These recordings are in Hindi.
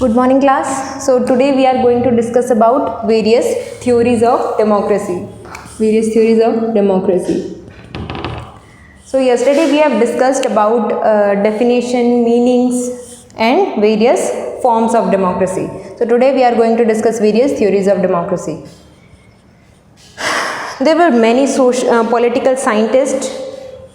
Good morning class. So today we are going to discuss about various theories of democracy. Various theories of democracy. So yesterday we have discussed about definition, meanings and various forms of democracy. So today we are going to discuss various theories of democracy. There were many political scientists,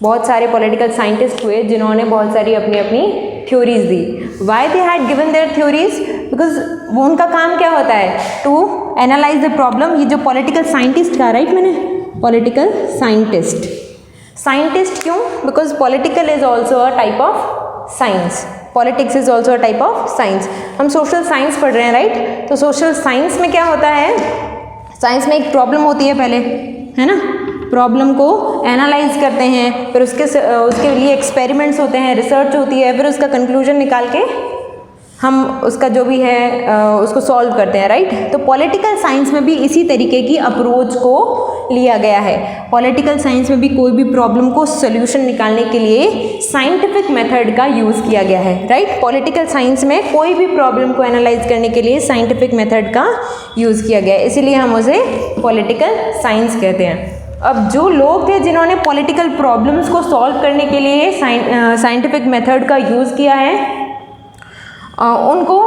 बहुत सारे पॉलिटिकल साइंटिस्ट हुए जिन्होंने बहुत सारी अपनी अपनी थ्योरीज दी. Why they had given their theories? Because वो उनका काम क्या होता है? To analyse the problem. ये जो पॉलिटिकल साइंटिस्ट का, राइट, मैंने पॉलिटिकल साइंटिस्ट. साइंटिस्ट क्यों? Because political is also a type of science. Politics is also a type of science. हम सोशल साइंस पढ़ रहे हैं, राइट? तो सोशल साइंस में क्या होता है? साइंस में एक प्रॉब्लम होती है पहले, है ना? प्रॉब्लम को एनालाइज करते हैं, फिर उसके लिए एक्सपेरिमेंट्स होते हैं, रिसर्च होती है, फिर उसका कंक्लूजन निकाल के हम उसका जो भी है उसको सॉल्व करते हैं, राइट? तो पॉलिटिकल साइंस में भी इसी तरीके की अप्रोच को लिया गया है. पॉलिटिकल साइंस में भी कोई भी प्रॉब्लम को सोल्यूशन निकालने के लिए साइंटिफिक मेथड का यूज़ किया गया है, राइट? पॉलिटिकल साइंस में कोई भी प्रॉब्लम को एनालाइज करने के लिए साइंटिफिक मेथड का यूज़ किया गया है, इसीलिए हम उसे पॉलिटिकल साइंस कहते हैं. अब जो लोग थे जिन्होंने पॉलिटिकल प्रॉब्लम्स को सॉल्व करने के लिए साइंटिफिक मेथड का यूज़ किया है, उनको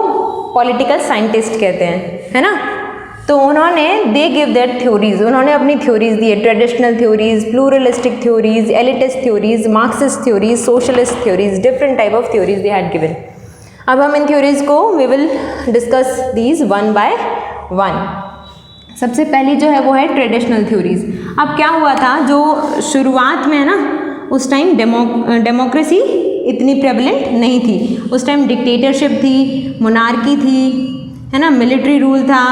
पॉलिटिकल साइंटिस्ट कहते हैं, है ना? तो उन्होंने दे गिव देयर थ्योरीज. उन्होंने अपनी थ्योरीज दी है. Traditional theories, pluralistic theories, elitist theories, Marxist theories, socialist theories, different type of theories they had given. अब हम इन थ्योरीज को we will discuss these one by one. सबसे पहली जो है वो है ट्रेडिशनल थ्योरीज. अब क्या हुआ था, जो शुरुआत में है ना, उस टाइम डेमोक्रेसी इतनी प्रेवलेंट नहीं थी. उस टाइम डिक्टेटरशिप थी, मोनार्की थी, है ना, मिलिट्री रूल था,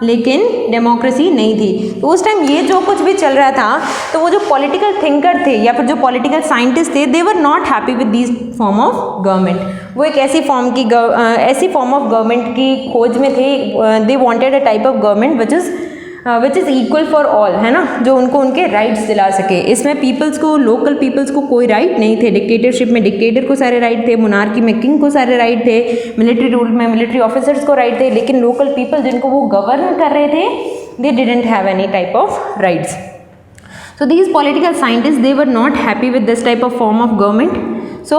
लेकिन डेमोक्रेसी नहीं थी. तो उस टाइम ये जो कुछ भी चल रहा था, तो वो जो पॉलिटिकल थिंकर थे या फिर जो पॉलिटिकल साइंटिस्ट थे, they were not happy with this form of government. वो एक ऐसी फॉर्म ऑफ गवर्नमेंट की खोज में थे. They wanted a type of government which is equal for all, है ना, जो उनको उनके राइट्स दिला सके. इसमें पीपल्स को, लोकल पीपल्स को कोई राइट नहीं थे. डिक्टेटरशिप में डिक्टेटर को सारे राइट थे, मोनार्की में किंग को सारे राइट थे, मिलिट्री रूल में मिलिट्री ऑफिसर्स को राइट थे, लेकिन लोकल पीपल जिनको वो गवर्न कर रहे थे, they didn't have any type of rights. So these political scientists, they were not happy with this type of form of government. So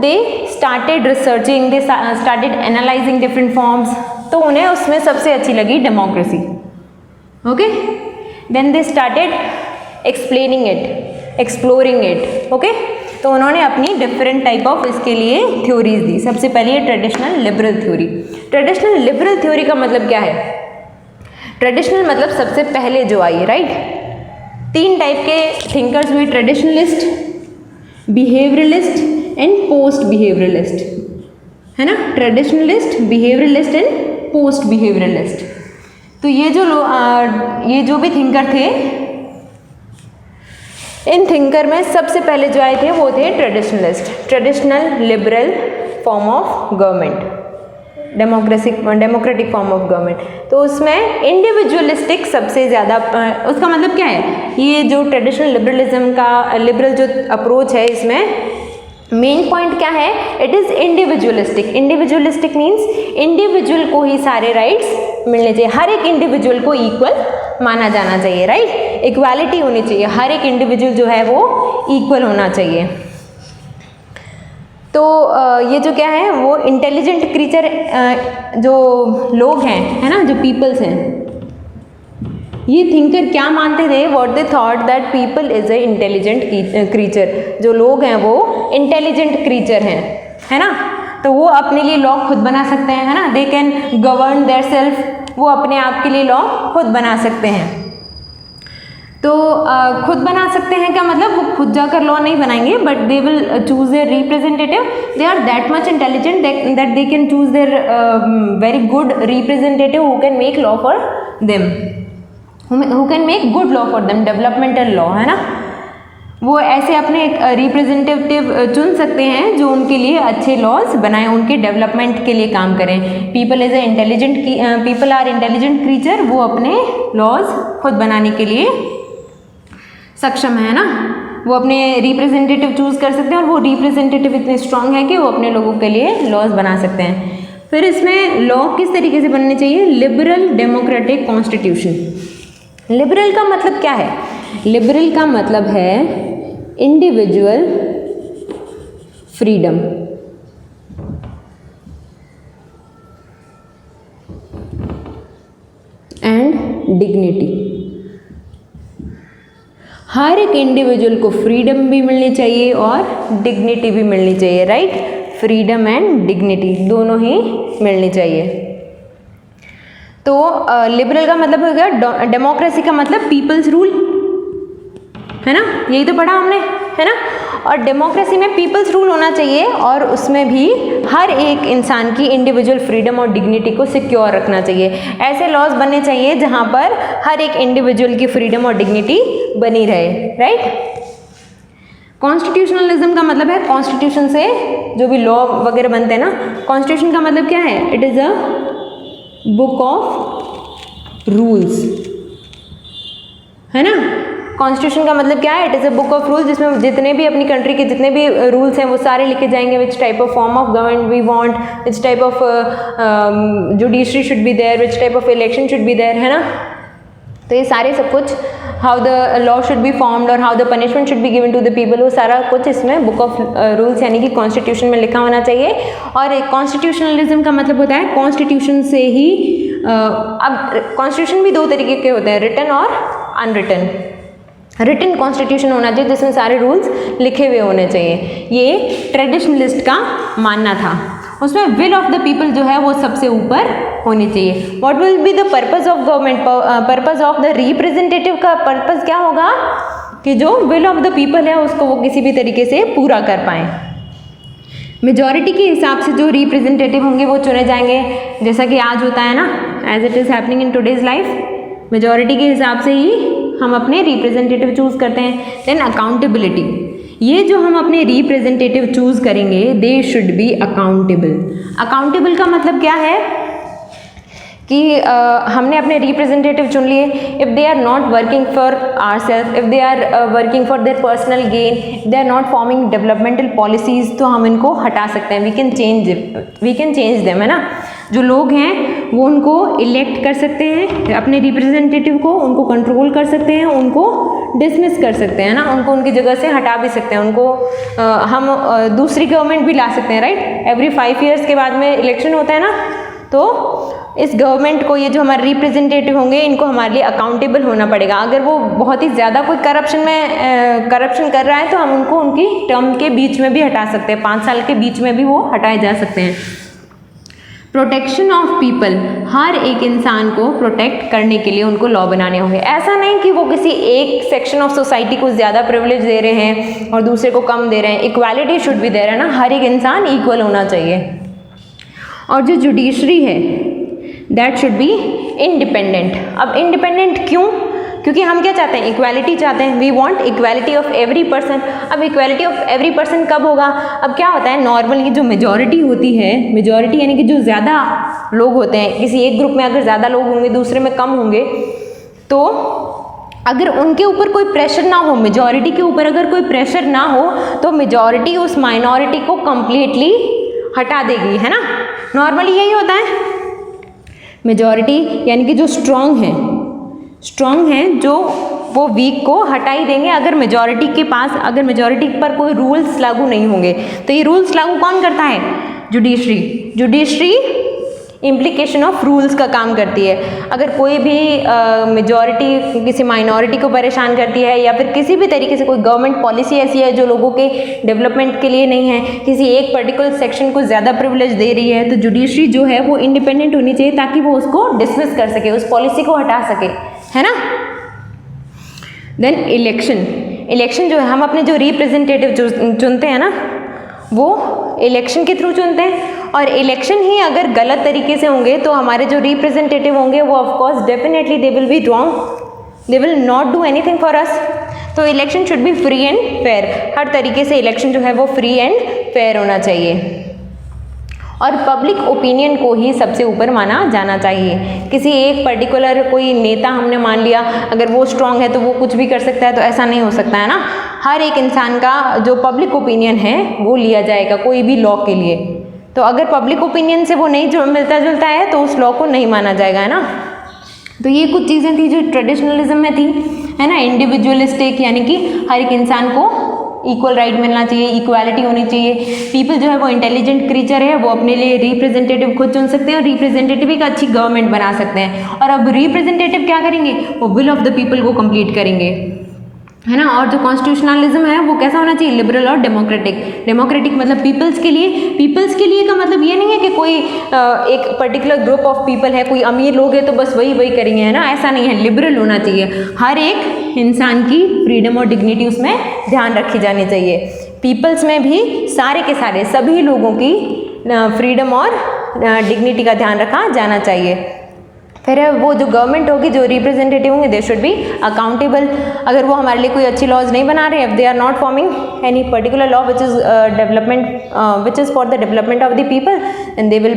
they started researching, they started analyzing different forms. तो उन्हें उसमें सबसे अच्छी लगी democracy. Okay? Then they started explaining it, exploring it. Okay? तो उन्होंने अपनी डिफरेंट टाइप ऑफ इसके लिए थ्योरीज दी. सबसे पहले है traditional liberal theory. Traditional liberal theory का मतलब क्या है? ट्रेडिशनल मतलब सबसे पहले जो आई, राइट? तीन टाइप के थिंकर्स हुए, traditionalist, behaviouralist and post behaviouralist, है ना? Traditionalist, behaviouralist and post behaviouralist. तो ये जो भी थिंकर थे, इन थिंकर में सबसे पहले जो आए थे वो थे traditionalist. Traditional liberal form of government, democratic form of government. तो उसमें इंडिविजुअलिस्टिक सबसे ज़्यादा, उसका मतलब क्या है? ये जो ट्रेडिशनल लिबरलिज्म का लिबरल जो अप्रोच है, इसमें मेन पॉइंट क्या है? It is individualistic. Individualistic means individual को ही सारे राइट्स मिलने चाहिए. हर एक इंडिविजुअल को इक्वल माना जाना चाहिए, राइट? इक्वालिटी होनी चाहिए. हर एक इंडिविजुअल जो है वो इक्वल होना चाहिए. तो ये जो क्या है, वो इंटेलिजेंट क्रीचर, जो लोग हैं, है ना, जो पीपल्स हैं, ये थिंकर क्या मानते थे? What they thought that people is a intelligent creature. जो लोग हैं वो इंटेलिजेंट क्रीचर हैं, है ना? तो वो अपने लिए लॉ खुद बना सकते हैं, है ना? They can govern their self. वो अपने आप के लिए लॉ खुद बना सकते हैं. तो खुद बना सकते हैं क्या मतलब? वो खुद जाकर लॉ नहीं बनाएंगे, but they will choose their representative. They are that much intelligent that they can choose their very good representative who can make law for them, who can make good law for them, developmental law, है ना? वो ऐसे अपने एक रिप्रेजेंटेटिव चुन सकते हैं जो उनके लिए अच्छे लॉज बनाएं, उनके डेवलपमेंट के लिए काम करें. People is a intelligent, people are intelligent creature. वो अपने लॉज खुद बनाने के लिए सक्षम है ना. वो अपने रिप्रेजेंटेटिव चूज़ कर सकते हैं और वो रिप्रेजेंटेटिव इतने स्ट्रांग है कि वो अपने लोगों के लिए लॉज बना सकते हैं. फिर इसमें लॉ किस तरीके से बनने चाहिए, लिबरल डेमोक्रेटिक कॉन्स्टिट्यूशन। लिबरल का मतलब क्या है, लिबरल का मतलब है इंडिविजुअल फ्रीडम, एंड डिग्निटी। हर एक इंडिविजुअल को फ्रीडम भी मिलनी चाहिए और डिग्निटी भी मिलनी चाहिए, राइट। फ्रीडम एंड डिग्निटी दोनों ही मिलनी चाहिए। तो लिबरल का मतलब हो गया, डेमोक्रेसी का मतलब पीपल्स रूल, है ना, यही तो पढ़ा हमने, है ना। और डेमोक्रेसी में पीपल्स रूल होना चाहिए और उसमें भी हर एक इंसान की इंडिविजुअल फ्रीडम और डिग्निटी को सिक्योर रखना चाहिए। ऐसे लॉज बनने चाहिए जहाँ पर हर एक इंडिविजुअल की फ्रीडम और डिग्निटी बनी रहे, राइट। कॉन्स्टिट्यूशनलिज्म का मतलब है कॉन्स्टिट्यूशन से जो भी लॉ वगैरह बनते हैं ना, कॉन्स्टिट्यूशन का मतलब क्या है, it is a book of rules, है ना। कॉन्स्टिट्यूशन का मतलब क्या है, it is a book of rules, जिसमें जितने भी अपनी कंट्री के जितने भी रूल्स हैं वो सारे लिखे जाएंगे, which type of form of government we want, which type of judiciary should be there, which type of election should be there, है ना। तो ये सारे सब कुछ, how the law should be formed और how the punishment should be given to the people, वो सारा कुछ इसमें बुक ऑफ रूल्स यानी कि कॉन्स्टिट्यूशन में लिखा होना चाहिए। और कॉन्स्टिट्यूशनलिज्म का मतलब होता है कॉन्स्टिट्यूशन से ही अब कॉन्स्टिट्यूशन भी दो तरीके के होते हैं, रिटन और अनरिटन। रिटन कॉन्स्टिट्यूशन होना चाहिए जिसमें सारे रूल्स लिखे हुए होने चाहिए, ये ट्रेडिशनलिस्ट का मानना था। उसमें विल ऑफ द पीपल जो है वो सबसे ऊपर होनी चाहिए। What will be the purpose of government, purpose of the representative का पर्पस क्या होगा कि जो विल ऑफ द पीपल है उसको वो किसी भी तरीके से पूरा कर पाएँ। मेजॉरिटी के हिसाब से जो रिप्रेजेंटेटिव होंगे वो चुने जाएंगे, जैसा कि आज होता है ना, as it is happening in today's life. Majority के हिसाब से ही हम अपने रिप्रेजेंटेटिव चूज़ करते हैं। देन अकाउंटेबिलिटी, ये जो हम अपने रिप्रेजेंटेटिव चूज़ करेंगे they should be accountable. Accountable का मतलब क्या है कि हमने अपने रिप्रेजेंटेटिव चुन लिए, if they are not working for our self, if they are working for their personal gain, they are not forming developmental policies, तो हम इनको हटा सकते हैं, वी कैन चेंज देम, है ना। जो लोग हैं वो उनको इलेक्ट कर सकते हैं अपने रिप्रेजेंटेटिव को, उनको कंट्रोल कर सकते हैं, उनको डिसमिस कर सकते हैं ना, उनको उनकी जगह से हटा भी सकते हैं, उनको हम दूसरी गवर्नमेंट भी ला सकते हैं, राइट। एवरी 5 ईयर्स के बाद में इलेक्शन होता है ना, तो इस गवर्नमेंट को, ये जो हमारे रिप्रेजेंटेटिव होंगे इनको हमारे लिए अकाउंटेबल होना पड़ेगा। अगर वो बहुत ही ज़्यादा कोई करप्शन कर रहा है तो हम उनको उनकी टर्म के बीच में भी हटा सकते हैं, 5 साल के बीच में भी वो हटाए जा सकते हैं। प्रोटेक्शन ऑफ पीपल, हर एक इंसान को प्रोटेक्ट करने के लिए उनको लॉ बनाने होंगे। ऐसा नहीं कि वो किसी एक सेक्शन ऑफ सोसाइटी को ज़्यादा प्रिविलेज दे रहे हैं और दूसरे को कम दे रहे हैं। इक्वालिटी शुड बी देयर, है ना, हर एक इंसान इक्वल होना चाहिए। और जो जुडिशरी है दैट शुड बी इंडिपेंडेंट। अब इंडिपेंडेंट क्यों? क्योंकि हम क्या चाहते हैं, इक्वालिटी चाहते हैं, we want equality of every person. अब इक्वालिटी ऑफ एवरी पर्सन कब होगा? अब क्या होता है, नॉर्मली जो मेजॉरिटी होती है, मेजॉरिटी यानी कि जो ज़्यादा लोग होते हैं, किसी एक ग्रुप में अगर ज़्यादा लोग होंगे दूसरे में कम होंगे, तो अगर उनके ऊपर कोई प्रेशर ना हो, मेजॉरिटी के ऊपर अगर कोई प्रेशर ना हो, तो मेजॉरिटी उस माइनॉरिटी को कंप्लीटली हटा देगी, है ना। नॉर्मली यही होता है। मेजॉरिटी यानी कि जो स्ट्रॉन्ग हैं जो वो वीक को हटा ही देंगे अगर मेजॉरिटी के पास, अगर मेजॉरिटी पर कोई रूल्स लागू नहीं होंगे। तो ये रूल्स लागू कौन करता है? जुडिशरी इम्प्लीकेशन ऑफ रूल्स का काम करती है। अगर कोई भी मेजॉरिटी किसी माइनॉरिटी को परेशान करती है या फिर किसी भी तरीके से कोई गवर्नमेंट पॉलिसी ऐसी है जो लोगों के डेवलपमेंट के लिए नहीं है, किसी एक पर्टिकुलर सेक्शन को ज़्यादा प्रिविलेज दे रही है, तो जुडिशरी जो है वो इंडिपेंडेंट होनी चाहिए ताकि वो उसको डिसमिस कर सके, उस पॉलिसी को हटा सके, है ना। देन इलेक्शन जो है, हम अपने जो रिप्रेजेंटेटिव चुनते हैं ना, वो इलेक्शन के थ्रू चुनते हैं। और इलेक्शन ही अगर गलत तरीके से होंगे तो हमारे जो रिप्रेजेंटेटिव होंगे वो of course definitely they will be wrong, they will not do anything for us. तो election should be free and fair, हर तरीके से इलेक्शन जो है वो फ्री एंड फेयर होना चाहिए। और पब्लिक ओपिनियन को ही सबसे ऊपर माना जाना चाहिए। किसी एक पर्टिकुलर कोई नेता हमने मान लिया, अगर वो स्ट्रांग है तो वो कुछ भी कर सकता है, तो ऐसा नहीं हो सकता है ना। हर एक इंसान का जो पब्लिक ओपिनियन है वो लिया जाएगा कोई भी लॉ के लिए। तो अगर पब्लिक ओपिनियन से वो नहीं जो मिलता जुलता है तो उस लॉ को नहीं माना जाएगा, है ना। तो ये कुछ चीज़ें थी जो ट्रेडिशनलिज्म में थी, है ना। इंडिविजुअलिस्टिक यानी कि हर एक इंसान को इक्वल राइट मिलना चाहिए, इक्वालिटी होनी चाहिए। पीपल जो है वो इंटेलिजेंट क्रीचर है, वो अपने लिए रिप्रेजेंटेटिव खुद चुन सकते हैं और रिप्रेजेंटेटिव एक अच्छी गवर्नमेंट बना सकते हैं। और अब रिप्रेजेंटेटिव क्या करेंगे, वो विल ऑफ द पीपल को कंप्लीट करेंगे, है ना। और जो कॉन्स्टिट्यूशनलिज्म है वो कैसा होना चाहिए, लिबरल और डेमोक्रेटिक। डेमोक्रेटिक मतलब पीपल्स के लिए, पीपल्स के लिए का मतलब ये नहीं है कि कोई एक पर्टिकुलर ग्रुप ऑफ पीपल है, कोई अमीर लोग हैं तो बस वही करेंगे, है ना, ऐसा नहीं है। लिबरल होना चाहिए, हर एक इंसान की फ्रीडम और डिग्निटी उसमें ध्यान रखी जानी चाहिए। पीपल्स में भी सारे के सारे सभी लोगों की फ्रीडम और डिग्निटी का ध्यान रखा जाना चाहिए। फिर वो जो गवर्नमेंट होगी, जो रिप्रेजेंटेटिव होंगे, दे शुड बी अकाउंटेबल। अगर वो हमारे लिए कोई अच्छी लॉज नहीं बना रहे, if they are not forming any particular law which is which is for the development of the people, and they will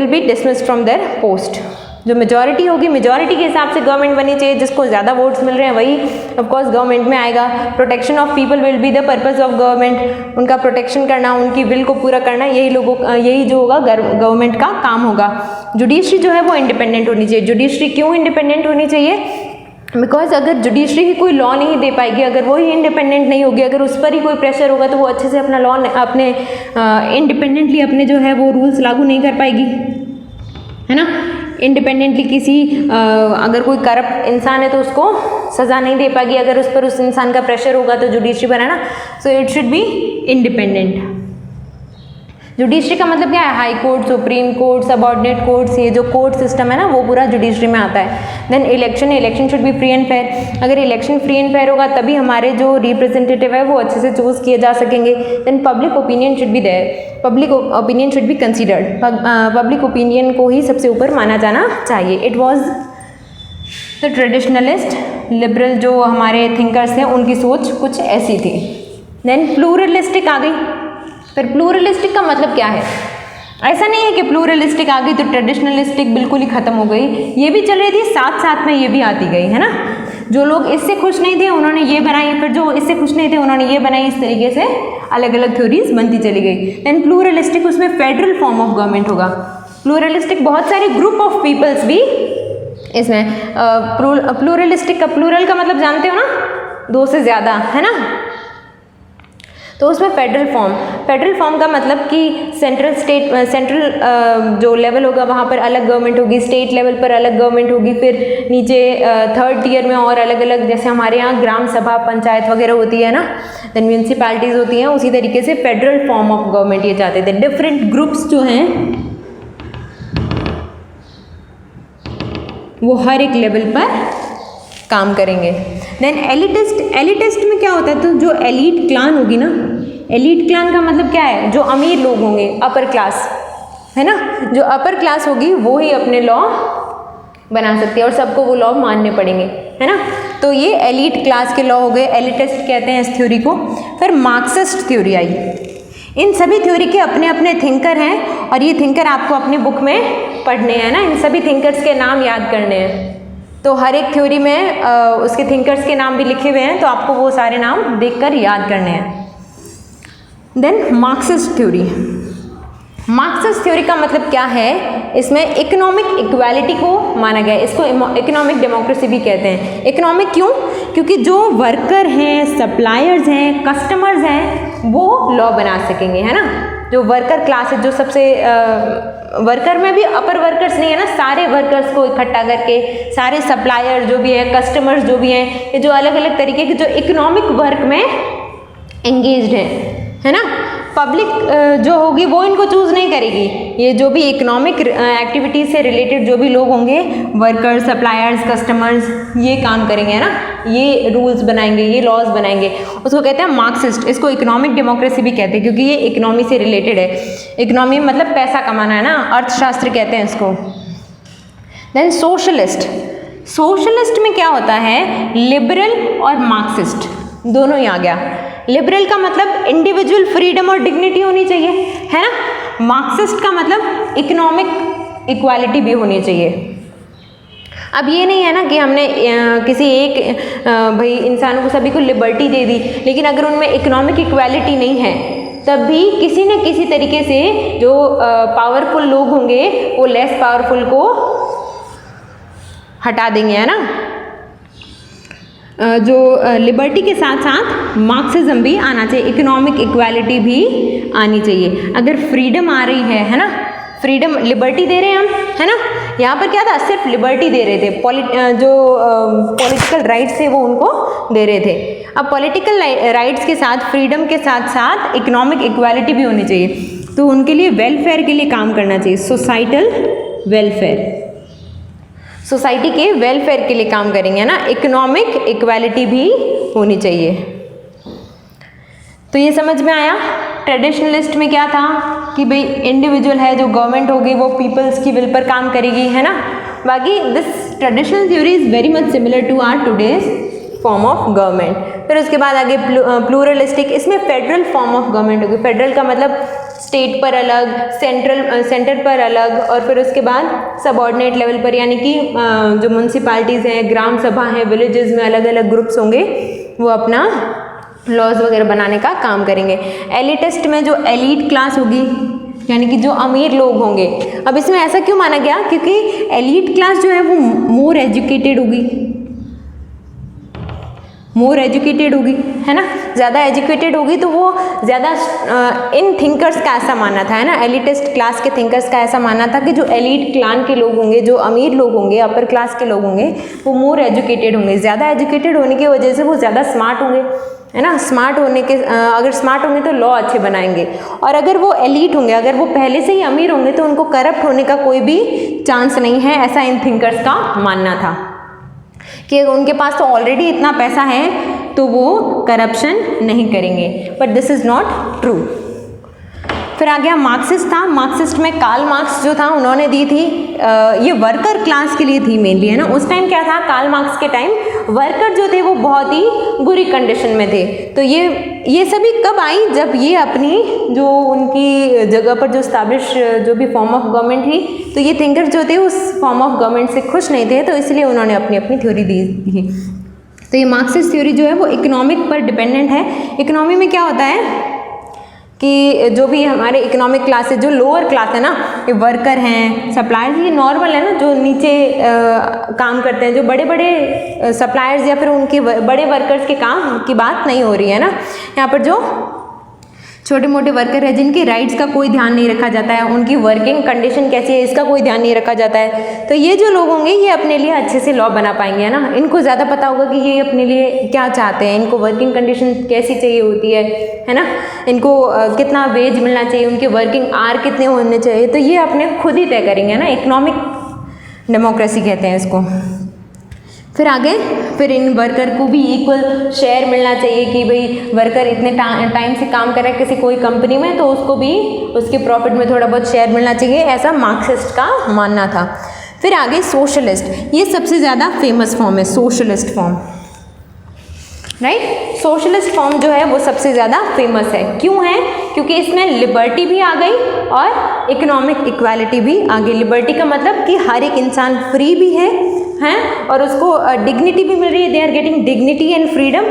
be dismissed from their post. जो मेजॉरिटी होगी, मेजॉरिटी के हिसाब से गवर्नमेंट बनी चाहिए, जिसको ज़्यादा वोट्स मिल रहे हैं वही ऑफ कोर्स गवर्नमेंट में आएगा। Protection of people will be the purpose of government. उनका प्रोटेक्शन करना, उनकी विल को पूरा करना, यही जो होगा गवर्नमेंट का काम होगा। जुडिशरी जो है वो इंडिपेंडेंट होनी चाहिए। जुडिशरी क्यों इंडिपेंडेंट होनी चाहिए, बिकॉज अगर जुडिशरी ही कोई लॉ नहीं दे पाएगी, अगर वो ही इंडिपेंडेंट नहीं होगी, अगर उस पर ही कोई प्रेशर होगा तो वो अच्छे से अपना लॉ अपने इंडिपेंडेंटली अपने जो है वो रूल्स लागू नहीं कर पाएगी, है ना। इंडिपेंडेंटली किसी अगर कोई करप्ट इंसान है तो उसको सज़ा नहीं दे पाएगी, अगर उस पर उस इंसान का प्रेशर होगा तो जुडिशरी पर, है ना। So it should be independent. Judiciary का मतलब क्या है, high court, supreme court, subordinate courts, ये जो कोर्ट सिस्टम है ना वो पूरा जुडिशरी में आता है। Then election should be free and fair. अगर इलेक्शन फ्री एंड फेयर होगा तभी हमारे जो रिप्रेजेंटेटिव है वो अच्छे से चूज़ किए जा सकेंगे। Then public opinion should be there, public opinion should be considered. Public opinion को ही सबसे ऊपर माना जाना चाहिए। It was the traditionalist, liberal जो हमारे थिंकर्स हैं उनकी सोच कुछ ऐसी थी। देन प्लूरलिस्टिक आ गई। फिर प्लूरलिस्टिक का मतलब क्या है, ऐसा नहीं है कि प्लूरलिस्टिक आ गई तो ट्रेडिशनलिस्टिक बिल्कुल ही खत्म हो गई, ये भी चल रही थी, साथ साथ में ये भी आती गई, है ना। जो लोग इससे खुश नहीं थे उन्होंने ये बनाई, फिर जो इससे खुश नहीं थे उन्होंने ये बनाई, इस तरीके से अलग अलग थ्योरीज बनती चली गई। देन प्लूरलिस्टिक, उसमें फेडरल फॉर्म ऑफ गवर्नमेंट होगा। प्लूरलिस्टिक बहुत सारे ग्रुप ऑफ पीपल्स भी इसमें। प्लूरलिस्टिक का प्लूरल का मतलब जानते हो ना, दो से ज़्यादा, है ना। तो उसमें फेडरल फॉर्म का मतलब कि सेंट्रल जो लेवल होगा वहाँ पर अलग गवर्नमेंट होगी, स्टेट लेवल पर अलग गवर्नमेंट होगी, फिर नीचे थर्ड टियर में और अलग अलग, जैसे हमारे यहाँ ग्राम सभा पंचायत वगैरह होती है ना, देन म्यूनसिपैलिटीज़ होती हैं, उसी तरीके से फेडरल फॉर्म ऑफ गवर्नमेंट ये चाहते थे। डिफरेंट ग्रुप्स जो हैं वो हर एक लेवल पर काम करेंगे। देन एलिटिस्ट में क्या होता है, तो जो एलीट क्लान होगी ना, एलीट क्लान का मतलब क्या है, जो अमीर लोग होंगे, अपर क्लास, है ना, जो अपर क्लास होगी वो ही अपने लॉ बना सकती है और सबको वो लॉ मानने पड़ेंगे, है ना। तो ये एलीट क्लास के लॉ हो गए, एलिटिस्ट कहते हैं इस थ्योरी को। फिर मार्क्सिस्ट थ्योरी आई। इन सभी थ्योरी के अपने अपने थिंकर हैं और ये थिंकर आपको अपनी बुक में पढ़ने हैं ना, इन सभी थिंकर्स के नाम याद करने हैं। तो हर एक थ्योरी में उसके थिंकर्स के नाम भी लिखे हुए हैं, तो आपको वो सारे नाम देखकर याद करने हैं। देन मार्क्सिस्ट थ्योरी का मतलब क्या है, इसमें इकोनॉमिक इक्वालिटी को माना गया है, इसको इकोनॉमिक डेमोक्रेसी भी कहते हैं। इकोनॉमिक क्यों, क्योंकि जो वर्कर हैं, सप्लायर्स हैं, कस्टमर्स हैं, वो लॉ बना सकेंगे, है ना। जो वर्कर क्लास है, जो सबसे वर्कर में भी अपर वर्कर्स नहीं है ना, सारे वर्कर्स को इकट्ठा करके, सारे सप्लायर जो भी है, कस्टमर्स जो भी हैं, ये जो अलग अलग तरीके के जो इकोनॉमिक वर्क में एंगेज्ड हैं, है ना। पब्लिक जो होगी वो इनको चूज़ नहीं करेगी, ये जो भी इकोनॉमिक एक्टिविटीज़ से रिलेटेड जो भी लोग होंगे, वर्कर्स, सप्लायर्स, कस्टमर्स, ये काम करेंगे, है ना, ये रूल्स बनाएंगे, ये लॉज बनाएंगे। उसको कहते हैं मार्क्सिस्ट। इसको इकोनॉमिक डेमोक्रेसी भी कहते हैं क्योंकि ये इकोनॉमी से रिलेटेड है। इकोनॉमी मतलब पैसा कमाना, है ना, अर्थशास्त्र कहते हैं इसको। देन सोशलिस्ट में क्या होता है, लिबरल और मार्क्सिस्ट दोनों ही आ गया। लिबरल का मतलब इंडिविजुअल फ्रीडम और डिग्निटी होनी चाहिए, है ना। मार्क्सिस्ट का मतलब इकोनॉमिक इक्वालिटी भी होनी चाहिए। अब ये नहीं है ना कि हमने किसी एक भाई इंसानों को सभी को लिबर्टी दे दी, लेकिन अगर उनमें इकोनॉमिक इक्वालिटी नहीं है, तब भी किसी न किसी तरीके से जो पावरफुल लोग होंगे वो लेस पावरफुल को हटा देंगे, है ना। जो लिबर्टी के साथ साथ मार्क्सिज्म भी आना चाहिए, इकोनॉमिक इक्वालिटी भी आनी चाहिए। अगर फ्रीडम आ रही है ना, फ्रीडम लिबर्टी दे रहे हैं हम, है ना। यहाँ पर क्या था, सिर्फ लिबर्टी दे रहे थे, जो पॉलिटिकल राइट्स थे वो उनको दे रहे थे। अब पॉलिटिकल राइट्स के साथ, फ्रीडम के साथ साथ इकोनॉमिक इक्वालिटी भी होनी चाहिए, तो उनके लिए वेलफेयर के लिए काम करना चाहिए, सोसाइटल वेलफेयर, सोसाइटी के वेलफेयर के लिए काम करेंगे, ना। इकोनॉमिक इक्वालिटी भी होनी चाहिए। तो ये समझ में आया। ट्रेडिशनलिस्ट में क्या था कि भाई इंडिविजुअल है, जो गवर्नमेंट होगी वो पीपल्स की विल पर काम करेगी, है ना। बाकी this traditional theory is very much similar to our today's form of government. फिर उसके बाद आगे प्लूरलिस्टिक, इसमें फेडरल फॉर्म ऑफ गवर्नमेंट होगी। फेडरल का मतलब स्टेट पर अलग, सेंटर पर अलग, और फिर उसके बाद सबऑर्डिनेट लेवल पर, यानी कि जो म्यूनसिपालिटीज़ हैं, ग्राम सभा हैं, विलेजेस में अलग अलग ग्रुप्स होंगे, वो अपना लॉज वगैरह बनाने का काम करेंगे। एलिटिस्ट में जो एलीट क्लास होगी, यानी कि जो अमीर लोग होंगे। अब इसमें ऐसा क्यों माना गया, क्योंकि एलीट क्लास जो है वो मोर एजुकेटेड होगी, मोर एजुकेटेड होगी, है ना। ज़्यादा एजुकेटेड होगी तो वो ज़्यादा इन थिंकर्स का ऐसा मानना था, है ना। एलिटिस्ट क्लास के थिंकर्स का ऐसा मानना था कि जो एलीट क्लान के लोग होंगे, जो अमीर लोग होंगे, अपर क्लास के लोग होंगे, वो मोर एजुकेटेड होंगे। ज़्यादा एजुकेटेड होने की वजह से वो ज़्यादा स्मार्ट होंगे, है ना। स्मार्ट होने के अगर स्मार्ट होंगे तो लॉ अच्छे बनाएंगे, और अगर वो एलीट होंगे, अगर वो पहले से ही अमीर होंगे, तो उनको करप्ट होने का कोई भी चांस नहीं है, ऐसा इन थिंकर्स का मानना था कि उनके पास तो ऑलरेडी इतना पैसा है तो वो करप्शन नहीं करेंगे। But this is not true. फिर आ गया मार्क्सिस्ट था। मार्क्सिस्ट में कार्ल मार्क्स जो था उन्होंने दी थी, ये वर्कर क्लास के लिए थी मेनली, है ना। उस टाइम क्या था, कार्ल मार्क्स के टाइम वर्कर जो थे वो बहुत ही बुरी कंडीशन में थे। तो ये सभी कब आई, जब ये अपनी जो उनकी जगह पर जो स्टैब्लिश जो भी फॉर्म ऑफ गवर्नमेंट थी, तो ये थिंकर जो थे उस फॉर्म ऑफ गवर्नमेंट से खुश नहीं थे, तो इसलिए उन्होंने अपनी अपनी थ्योरी दी थी। तो ये मार्क्सिस्ट थ्योरी जो है वो इकोनॉमिक पर डिपेंडेंट है। इकोनॉमी में क्या होता है कि जो भी हमारे इकोनॉमिक क्लास है, जो लोअर क्लास है ना, ये वर्कर हैं, सप्लायर्स, ये नॉर्मल है ना, जो नीचे काम करते हैं, जो बड़े बड़े सप्लायर्स या फिर उनके बड़े वर्कर्स के काम की बात नहीं हो रही है ना। यहाँ पर जो छोटे मोटे वर्कर है, जिनके राइट्स का कोई ध्यान नहीं रखा जाता है, उनकी वर्किंग कंडीशन कैसी है इसका कोई ध्यान नहीं रखा जाता है, तो ये जो लोग होंगे ये अपने लिए अच्छे से लॉ बना पाएंगे, है ना। इनको ज़्यादा पता होगा कि ये अपने लिए क्या चाहते हैं, इनको वर्किंग कंडीशन कैसी चाहिए होती है ना, इनको कितना वेज मिलना चाहिए, उनके वर्किंग आवर कितने होने चाहिए, तो ये अपने खुद ही तय करेंगे ना। इकोनॉमिक डेमोक्रेसी कहते हैं इसको। फिर आगे, फिर इन वर्कर को भी इक्वल शेयर मिलना चाहिए कि भाई वर्कर इतने टाइम से काम कर रहा है किसी कोई कंपनी में, तो उसको भी उसके प्रॉफिट में थोड़ा बहुत शेयर मिलना चाहिए, ऐसा मार्क्सिस्ट का मानना था। फिर आगे सोशलिस्ट, ये सबसे ज़्यादा फेमस फॉर्म है, socialist form, right. Socialist form जो है वो सबसे ज़्यादा फेमस है। क्यों है, क्योंकि इसमें लिबर्टी भी आ गई और इकोनॉमिक इक्वालिटी भी आ गई। लिबर्टी का मतलब कि हर एक इंसान फ्री भी है और उसको डिग्निटी भी मिल रही है, they are getting dignity and freedom,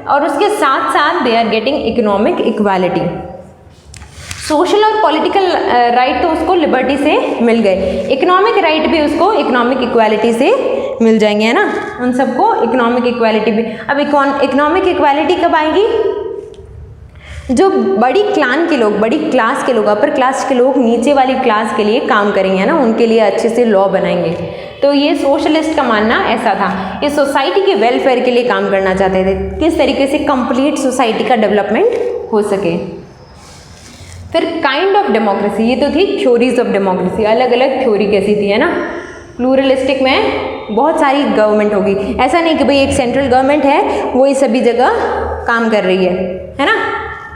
और उसके साथ साथ they are getting economic equality. Social और पॉलिटिकल राइट तो उसको लिबर्टी से मिल गए, इकोनॉमिक राइट भी उसको इकोनॉमिक इक्वालिटी से मिल जाएंगे, है ना। उन सबको इकोनॉमिक इक्वालिटी भी। अब इकोनॉमिक इक्वालिटी कब आएगी, जो बड़ी क्लान के लोग, बड़ी क्लास के लोग, अपर क्लास के लोग नीचे वाली क्लास के लिए काम करेंगे, है ना, उनके लिए अच्छे से लॉ बनाएंगे। तो ये सोशलिस्ट का मानना ऐसा था, ये सोसाइटी के वेलफेयर के लिए काम करना चाहते थे, किस तरीके से कंप्लीट सोसाइटी का डेवलपमेंट हो सके। फिर काइंड ऑफ डेमोक्रेसी, ये तो थी थ्योरीज ऑफ डेमोक्रेसी, अलग अलग थ्योरी कैसी थी, है ना। प्लूरलिस्टिक में बहुत सारी गवर्नमेंट होगी, ऐसा नहीं कि भाई एक सेंट्रल गवर्नमेंट है वो ही सभी जगह काम कर रही है ना।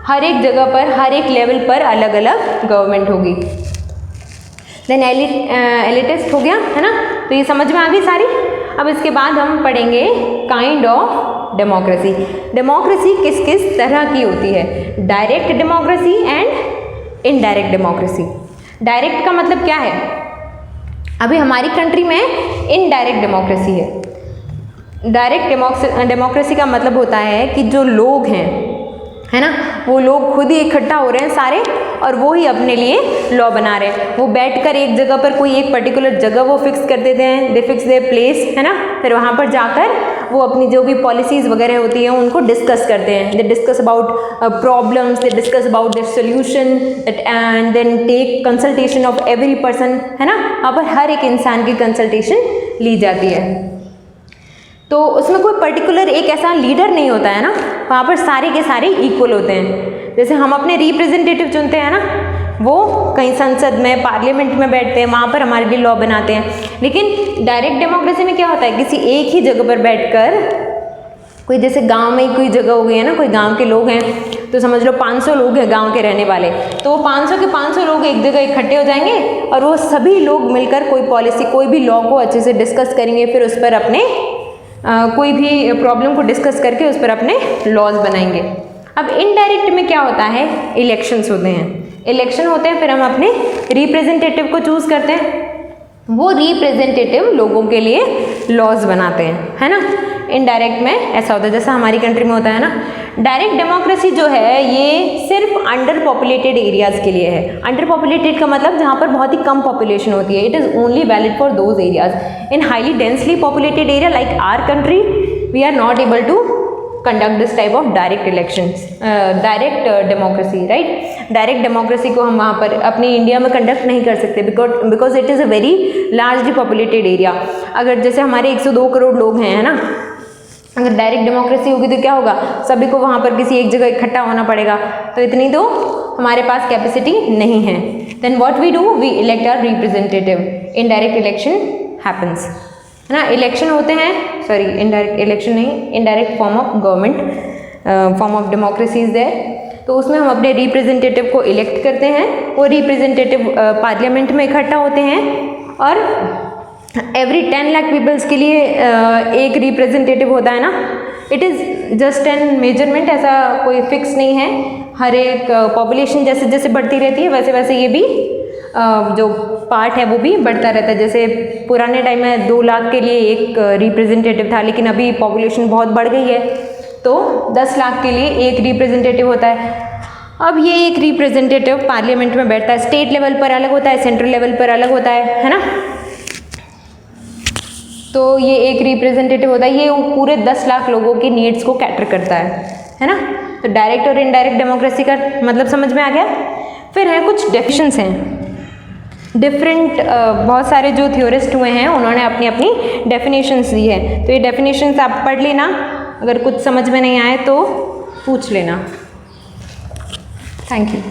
हर एक जगह पर, हर एक लेवल पर अलग अलग गवर्नमेंट होगी। देन एलिटिस्ट हो गया, है ना, तो ये समझ में आ गई सारी। अब इसके बाद हम पढ़ेंगे काइंड ऑफ डेमोक्रेसी। डेमोक्रेसी किस किस तरह की होती है, direct democracy and indirect democracy. Direct का मतलब क्या है, अभी हमारी कंट्री में इनडायरेक्ट डेमोक्रेसी है। डायरेक्ट डेमोक्रेसी का मतलब होता है कि जो लोग हैं, है ना। वो लोग खुद ही इकट्ठा हो रहे हैं सारे और वो ही अपने लिए लॉ बना रहे हैं। वो बैठकर एक जगह पर कोई एक पर्टिकुलर जगह वो फिक्स कर देते हैं, दे फिक्स देयर प्लेस, है ना। फिर वहाँ पर जाकर वो अपनी जो भी पॉलिसीज़ वगैरह होती हैं उनको डिस्कस करते हैं। They discuss about problems, they discuss about their solution and then take consultation of every person, है ना। वहाँ पर हर एक इंसान की कंसल्टेशन ली जाती है। तो उसमें कोई पर्टिकुलर एक ऐसा लीडर नहीं होता है ना, वहाँ पर सारे के सारे इक्वल होते हैं। जैसे हम अपने रिप्रेजेंटेटिव चुनते हैं ना, वो कहीं संसद में, पार्लियामेंट में बैठते हैं, वहाँ पर हमारे लिए लॉ बनाते हैं। लेकिन डायरेक्ट डेमोक्रेसी में क्या होता है, किसी एक ही जगह पर बैठकर, कोई जैसे गांव में कोई जगह हो गई है ना, कोई गांव के लोग हैं, तो समझ लो 500 लोग हैं गांव के रहने वाले, तो वो 500 के 500 लोग एक जगह इकट्ठे हो जाएंगे और वो सभी लोग मिलकर कोई पॉलिसी, कोई भी लॉ को अच्छे से डिस्कस करेंगे, फिर उस पर अपने कोई भी प्रॉब्लम को डिस्कस करके उस पर अपने लॉज बनाएंगे। अब इनडायरेक्ट में क्या होता है, इलेक्शंस होते हैं, इलेक्शन होते हैं, फिर हम अपने रिप्रेजेंटेटिव को चूज़ करते हैं, वो रिप्रेजेंटेटिव लोगों के लिए लॉज बनाते हैं, है ना। इनडायरेक्ट में ऐसा होता है जैसा हमारी कंट्री में होता है ना। डायरेक्ट डेमोक्रेसी जो है ये सिर्फ अंडर पॉपुलेटेड एरियाज़ के लिए है। अंडर पॉपुलेटेड का मतलब जहाँ पर बहुत ही कम पॉपुलेशन होती है। It is only valid for those areas. In highly densely populated area like our country we are not able to conduct this type of direct elections, direct democracy, right. Direct democracy को हम वहाँ पर अपनी इंडिया में कंडक्ट नहीं कर सकते because it is a very largely populated area. अगर जैसे हमारे 102 करोड़ लोग हैं, है ना, अगर डायरेक्ट डेमोक्रेसी होगी तो क्या होगा, सभी को वहाँ पर किसी एक जगह इकट्ठा होना पड़ेगा, तो इतनी तो हमारे पास कैपेसिटी नहीं है। Then what we do, we elect our representative. Indirect election happens, है ना। इलेक्शन होते हैं, सॉरी इनडायरेक्ट इलेक्शन नहीं, indirect form of government, form of democracy is there. तो उसमें हम अपने रिप्रेजेंटेटिव को इलेक्ट करते हैं, वो रिप्रेजेंटेटिव पार्लियामेंट में इकट्ठा होते हैं और एवरी 10 लाख पीपल्स के लिए एक रिप्रेजेंटेटिव होता है ना। It is just an measurement, ऐसा कोई फिक्स नहीं है। हर एक पॉपुलेशन जैसे जैसे बढ़ती रहती है वैसे वैसे ये भी जो पार्ट है वो भी बढ़ता रहता है। जैसे पुराने टाइम में 2 लाख के लिए एक रिप्रेजेंटेटिव था, लेकिन अभी पॉपुलेशन बहुत बढ़ गई है तो 10 लाख के लिए एक रिप्रेजेंटेटिव होता है। अब ये एक रिप्रेजेंटेटिव पार्लियामेंट में बैठता है, स्टेट लेवल पर अलग होता है, सेंट्रल लेवल पर अलग होता है ना। तो ये एक रिप्रेजेंटेटिव होता है, ये पूरे 10 लाख लोगों की नीड्स को कैटर करता है ना। तो डायरेक्ट और इनडायरेक्ट डेमोक्रेसी का मतलब समझ में आ गया। फिर है कुछ डेफिनेशंस हैं डिफरेंट, बहुत सारे जो थ्योरिस्ट हुए हैं उन्होंने अपनी अपनी डेफिनेशंस दी है। तो ये डेफिनेशंस आप पढ़ लेना, अगर कुछ समझ में नहीं आए तो पूछ लेना। Thank you.